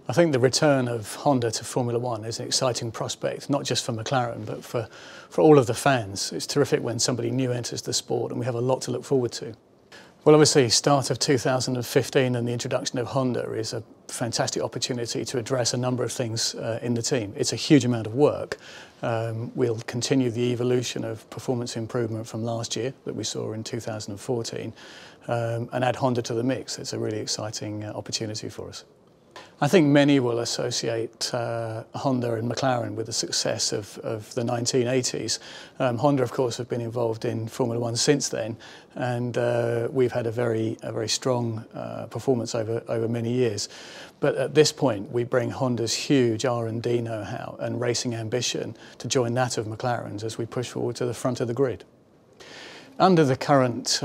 I think the return of Honda to Formula One is an exciting prospect, not just for McLaren, but for all of the fans. It's terrific when somebody new enters the sport, and we have a lot to look forward to. Well, obviously, start of 2015 and the introduction of Honda is a fantastic opportunity to address a number of things in the team. It's a huge amount of work. We'll continue the evolution of performance improvement from last year that we saw in 2014 and add Honda to the mix. It's a really exciting opportunity for us. I think many will associate Honda and McLaren with the success of the 1980s. Honda, of course, have been involved in Formula One since then, and we've had a very strong performance over many years. But at this point, we bring Honda's huge R&D know-how and racing ambition to join that of McLaren's as we push forward to the front of the grid. Under the current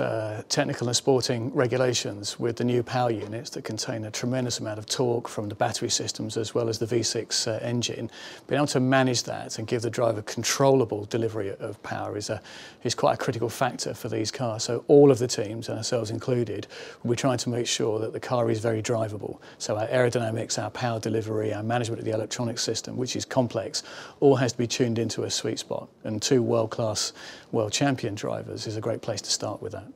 technical and sporting regulations, with the new power units that contain a tremendous amount of torque from the battery systems as well as the V6 engine, being able to manage that and give the driver controllable delivery of power is quite a critical factor for these cars. So all of the teams, and ourselves included, will be trying to make sure that the car is very drivable. So our aerodynamics, our power delivery, our management of the electronic system, which is complex, all has to be tuned into a sweet spot. And two world-class world champion drivers is a great place to start with that.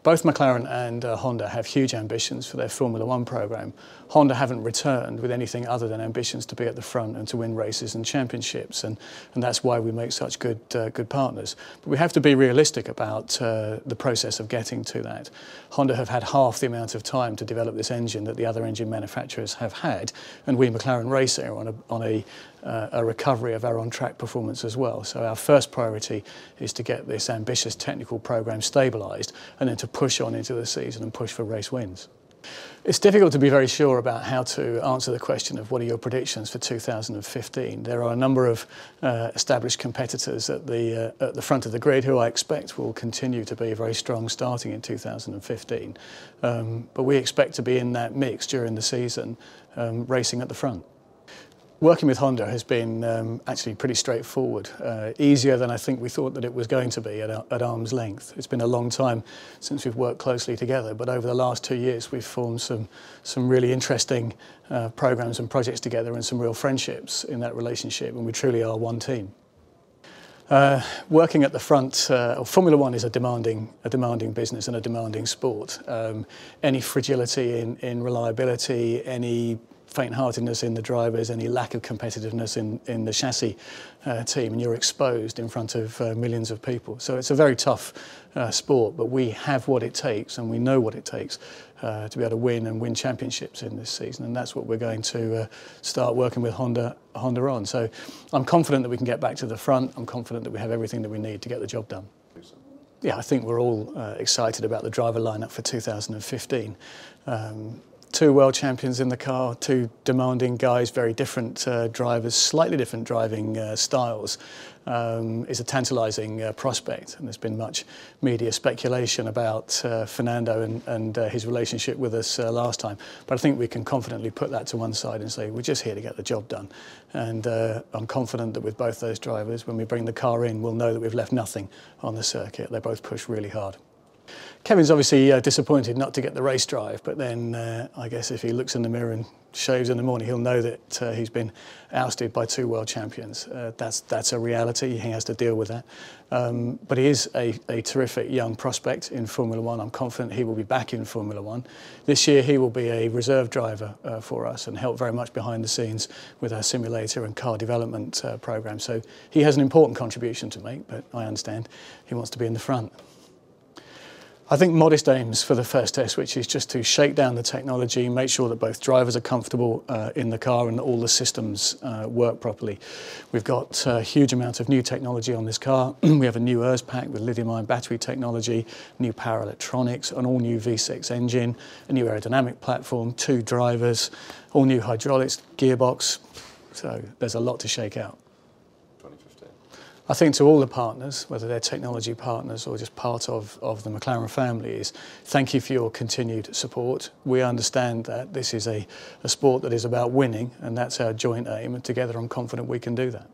Both McLaren and Honda have huge ambitions for their Formula One program. Honda haven't returned with anything other than ambitions to be at the front and to win races and championships, and that's why we make such good partners. But we have to be realistic about the process of getting to that. Honda have had half the amount of time to develop this engine that the other engine manufacturers have had, and we, McLaren Racing, are on a recovery of our on-track performance as well. So our first priority is to get this ambitious technical program stabilised and then to push on into the season and push for race wins. It's difficult to be very sure about how to answer the question of what are your predictions for 2015. There are a number of established competitors at the front of the grid who I expect will continue to be very strong starting in 2015. But we expect to be in that mix during the season, racing at the front. Working with Honda has been actually pretty straightforward, easier than I think we thought that it was going to be at arm's length. It's been a long time since we've worked closely together, but over the last 2 years we've formed some really interesting programs and projects together and some real friendships in that relationship, and we truly are one team. Working at the front, Formula One is a demanding business and a demanding sport. Any fragility in reliability, any faint-heartedness in the drivers, any lack of competitiveness in the chassis team, and you're exposed in front of millions of people. So it's a very tough sport, but we have what it takes and we know what it takes to be able to win championships in this season, and that's what we're going to start working with Honda on. So I'm confident that we can get back to the front. I'm confident that we have everything that we need to get the job done. Yeah, I think we're all excited about the driver lineup for 2015. Two world champions in the car, two demanding guys, very different drivers, slightly different driving styles, is a tantalising prospect. And there's been much media speculation about Fernando and his relationship with us last time. But I think we can confidently put that to one side and say we're just here to get the job done. And I'm confident that with both those drivers, when we bring the car in, we'll know that we've left nothing on the circuit. They both push really hard. Kevin's obviously disappointed not to get the race drive, but then I guess if he looks in the mirror and shaves in the morning, he'll know that he's been ousted by two world champions. That's a reality. He has to deal with that. But he is a terrific young prospect in Formula One. I'm confident he will be back in Formula One. This year he will be a reserve driver for us and help very much behind the scenes with our simulator and car development program. So he has an important contribution to make, but I understand he wants to be in the front. I think modest aims for the first test, which is just to shake down the technology, make sure that both drivers are comfortable in the car and that all the systems work properly. We've got a huge amount of new technology on this car. We have a new ERS pack with lithium-ion battery technology, new power electronics, an all-new V6 engine, a new aerodynamic platform, two drivers, all new hydraulics, gearbox. So there's a lot to shake out. I think to all the partners, whether they're technology partners or just part of the McLaren family, is thank you for your continued support. We understand that this is a sport that is about winning, and that's our joint aim, and together I'm confident we can do that.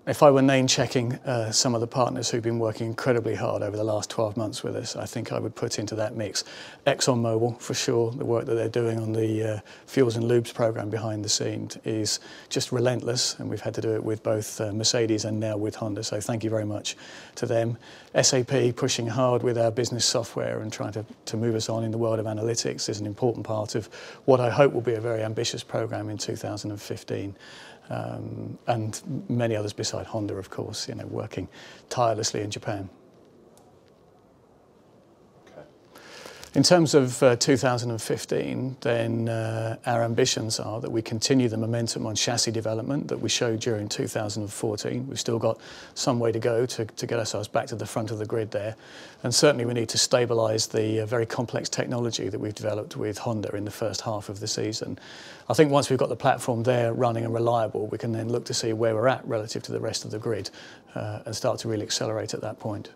If I were name checking some of the partners who've been working incredibly hard over the last 12 months with us, I think I would put into that mix ExxonMobil for sure. The work that they're doing on the fuels and lubes program behind the scenes is just relentless, and we've had to do it with both Mercedes and now with Honda, so thank you very much to them. SAP pushing hard with our business software and trying to move us on in the world of analytics is an important part of what I hope will be a very ambitious program in 2015. And many others beside Honda, of course, working tirelessly in Japan. In terms of 2015, then our ambitions are that we continue the momentum on chassis development that we showed during 2014. We've still got some way to go to get ourselves back to the front of the grid there. And certainly we need to stabilise the very complex technology that we've developed with Honda in the first half of the season. I think once we've got the platform there running and reliable, we can then look to see where we're at relative to the rest of the grid and start to really accelerate at that point.